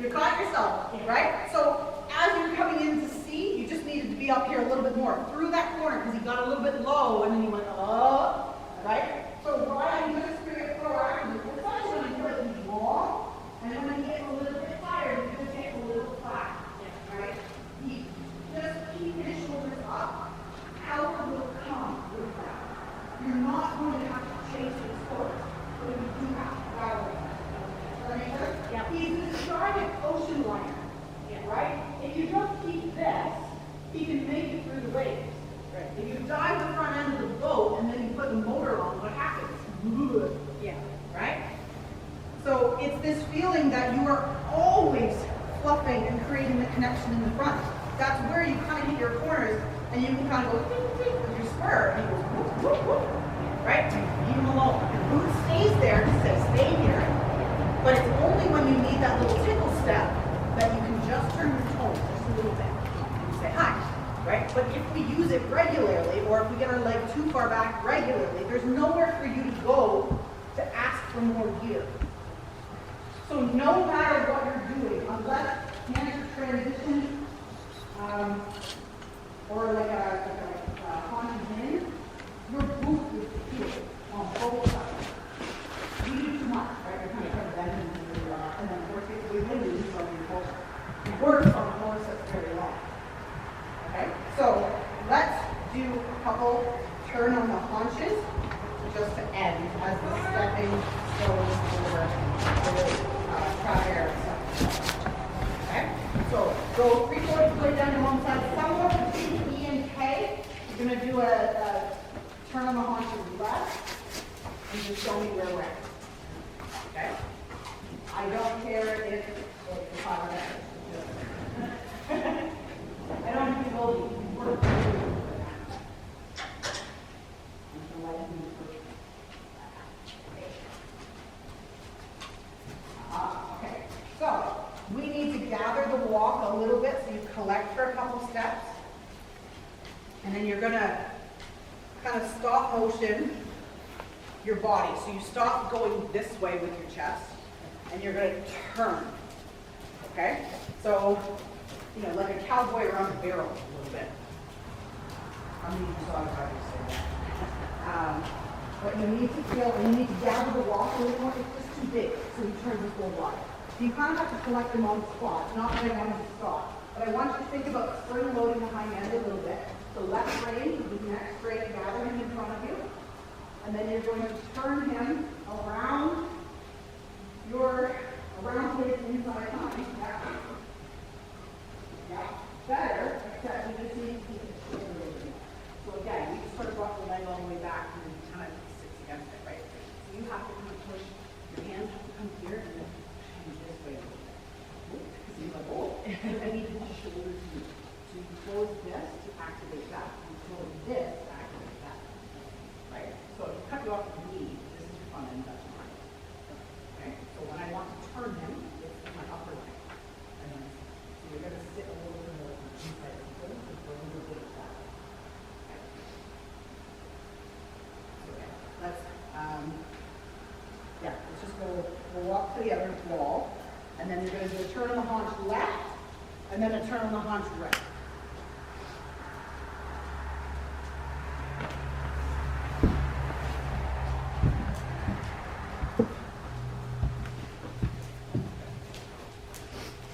You caught yourself, right? So as you're coming in to C, you just needed to be up here a little bit more through that corner because he got a little bit low and then he went up, right? So why you just bring it proactively, especially when you put it long, and then when you get a little bit tired, you just get a little flat, right? You just keep his shoulders up. Power will come with that. You're not going to have to chase his force, but you do have to battle it. Does that make sense? Yeah. He's describing ocean liner, right? If you just keep this, he can make it through the waves. Right. If you dive the front end of the boat and then you put the motor on, what happens? Yeah. Right? So it's this feeling that you are always fluffing and creating the connection in the front. That's where you kind of hit your corners and you can kind of go ding, ding, with your spur and he goes whoop, whoop, whoop. Right? Leave him alone. The boot stays there to say stay here. But it's only when you need that little tickle step that you can just turn your tone just a little bit and say hi. Right? But if we use it regularly, or if we get our leg too far back regularly, there's nowhere for you to go to ask for more gear. So no matter what you're doing, unless hands are transition, or like a haunted in, your boot is here on both sides. You do too much, right? You're kind of bending and then work it with wind from your horse. You work on a horse that's very long. Okay, so let's do a couple turn on the haunches just to end as the stepping stones over the prior stuff. Okay, so go 3/4 blade down to one side. Somewhere between E and K, you're going to do a turn on the haunches left and just show me where we're at. Okay, I don't care if it's hot or not. I don't think we'll work for okay, so we need to gather the walk a little bit so you collect for a couple steps. And then you're going to kind of stop motion your body. So you stop going this way with your chest and you're going to turn. Okay? So you know, like a cowboy around the barrel a little bit. How many of you saw how to say that? But you need to feel, and you need to gather the walk a little more. It's just too big, so you turn this whole wide. So you kind of have to collect them on the spot, not right on the spot. But I want you to think about spring loading the hind end a little bit. So left rein, the next rein, gather him in front of you. And then you're going to turn him around his inside hind. Yeah, better, except you just need to keep it straight a little bit. So again, you just sort of rock the leg all the way back and then kind of sits against it, right? So you have to kind of push, your hands have to come here and then push this way a little bit. Because you're like, oh, I need to push your shoulders to you. So you can close this to activate that. You close this to activate that. Right? So if you cut you off the knee, this is your front end, that's your right. Okay? So when I want to turn him, it's my upper leg. And then you're going to sit a little bit more inside the foot to bring a little bit of that. Okay. Let's just go, we'll walk to the other wall, and then you're going to do a turn on the haunch left, and then a turn on the haunch right.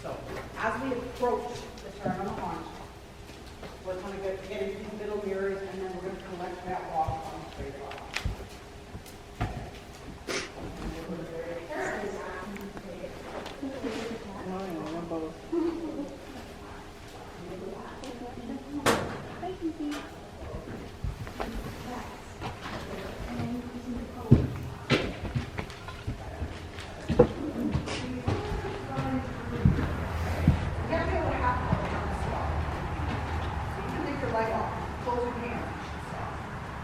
So, as we approach the turn on the haunch, we're kind of getting these middle mirrors, and then we're going to collect that walk on the straight walk.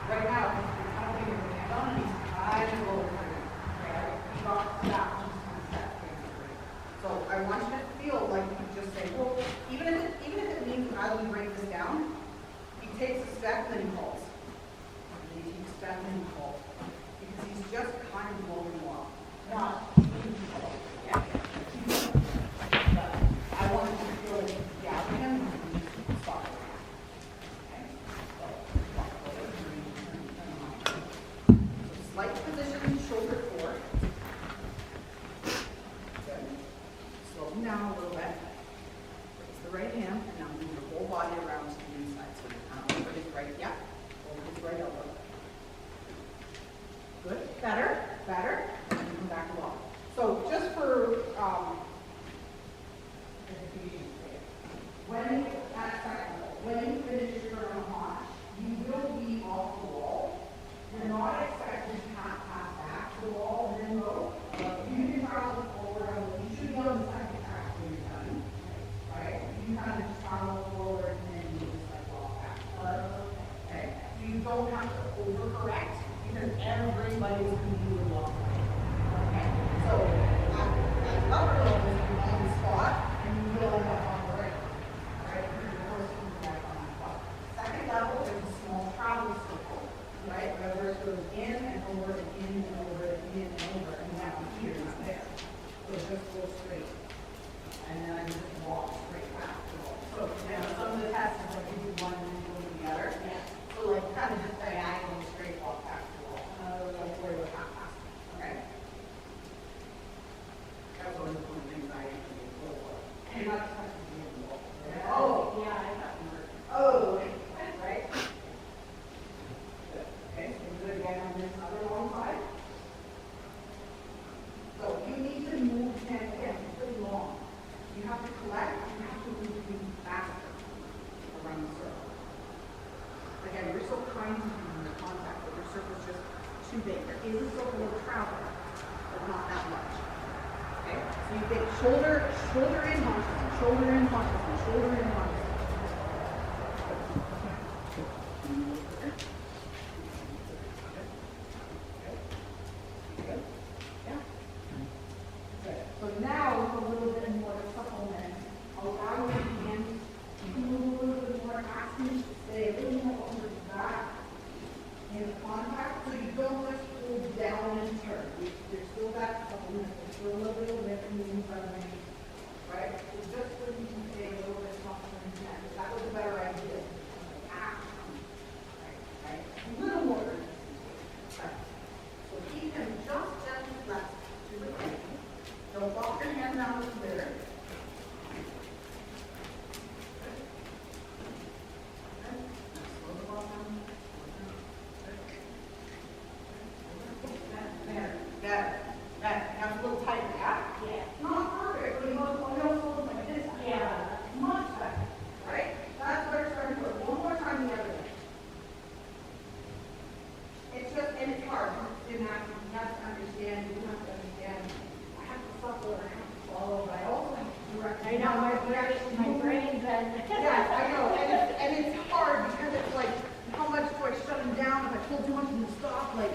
Right now, I don't think him down a little bit. Raise the right hand, and now move your whole body around to the inside. So you're kind of over his right, yeah, over his right elbow. Good, better, better, and then come back along. So just for when you finish your launch, you will be off the wall. You're not expected to pass back to the wall and then go. You can travel forward. You should be on the second track when you're done. Right? You kind of just travel forward and then you just like walk back. Okay? So you don't have to overcorrect because everybody's going to do the walk right. Okay? So at upper level, you're on the spot and you will end up on the right. Right? Second level is a small travel circle, right? Where it goes in and over and in and over and in and over, and now here, not there. So just go straight. And then I just walk straight back to the wall. So now some of the tests is like you do one and then you go to the other. Yeah. So like kind of just diagonal straight walk back to the wall. Like where you're half past. Okay? That was always one of the things I usually go for. And not touching the wall. Oh, yeah, I thought you were. Oh. Right? Good. Okay, so we do it again on this other long side. So you need to move and again, it's really long. You have to collect, you have to move faster around the circle. Again, you're so kind to you in your contact, but your circle's just too big. There is a circle of travel, but not that much. Okay? So you think shoulder in consciousness, shoulder in consciousness, shoulder in consciousness. So now, with a little bit more supplement, allow your hands to move a little bit more, asking to stay a little more under the back in contact, so you don't just pull down and turn. There's still that supplement, there's still a little bit of lift in the front of me, right? So just so you can stay a little bit softer in the neck. That was a better idea. Right? A little more. Right. So keep him just gently left to the right. Don't walk your hand down the splitter. There. Now it's a little tighter, yeah? Yeah. Not perfect, but you want to hold like this. Yeah. Much better. Right? That's where it's starting to go. One more time the other way. It's just, and it's hard. You have to understand, you have to understand. I have to suffer, I have to follow, but I also have to direct. I know, my brain's been. Yeah, I know, and it's hard because it's like, how much do I shut him down? If I pull too much and stop, like,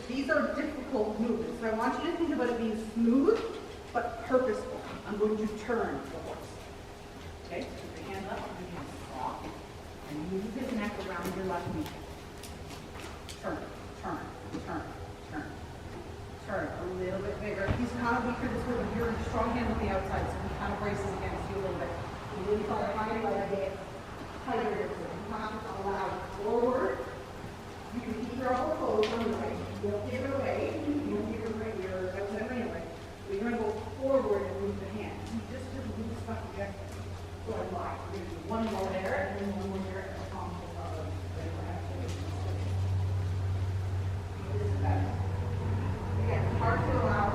these are difficult movements. So I want you to think about it being smooth, but purposeful. I'm going to turn the horse. Okay, so put your hand up, put your hand soft, and move his neck around your left knee. Turn, turn, turn, turn. Turn a little bit bigger. He's kind of weaker this way, but you're a strong hand on the outside, so he kind of braces against you a little bit. You really try to find your leg gets tighter. So you have to allow forward. You can keep your elbow closed on the right. You don't give it away. You don't give it away. You're outside right away. So you're going to go forward and move the hand. You just move the stuff together. So I'm like, we're going to do one more there, and then one more there. This is better. Again, it's hard to allow.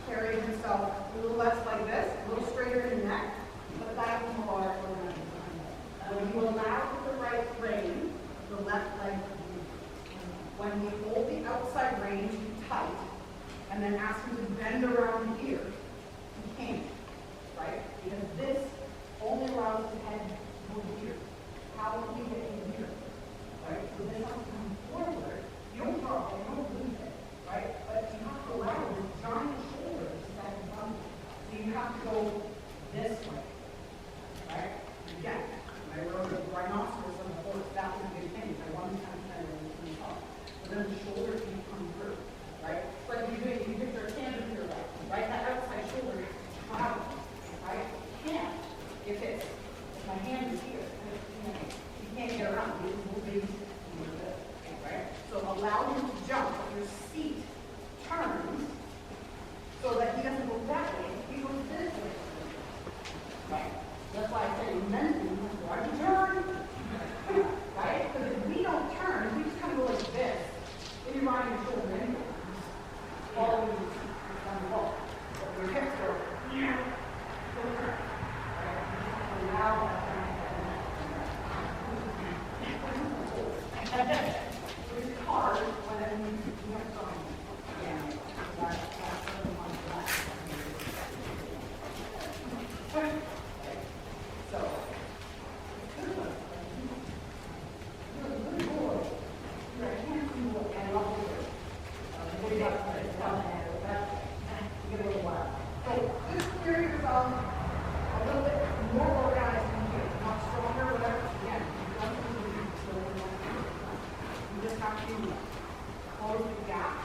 Carry himself a little less like this, a little straighter in the neck, but back more. When you allow the right rein, the left leg. When we hold the outside rein tight, and then then ask him to bend around here, he can't, right? Because this only allows the head to go here. How do we get in here? Right? So this has to come forward. You don't drop it, you don't lose it, right? But you have to allow this giant shoulder to stand in front of you. So you have to go this way, right? Again, when I wrote the rhinoceros on the horse, that was a big thing. I wanted to kind of from the top. But then the shoulder can come through, right? So like you're doing, you picture a canvas here, right? That outside shoulder is traveling, right? You can't if it's, if my hand is here, you can't get around. You move these, you move this, right? So allow him to jump, but your seat turns so that he doesn't go that way, he goes this way. Right? That's why I say mentally, why do you turn? Right? Because if we don't turn, if we just kind of go like this, then you're riding your shoulder anyway. Following down the wall. But your hips go, go turn. Right? Allow that to happen. It's hard when you have something. Yeah. That's the one for that. So, good one. Good boy. I can't see what I love it. Maybe that's what it's telling you. Give it a little while. So, this period is a little bit more organized than here. Not stronger, whatever. Again, you just have to close the gap.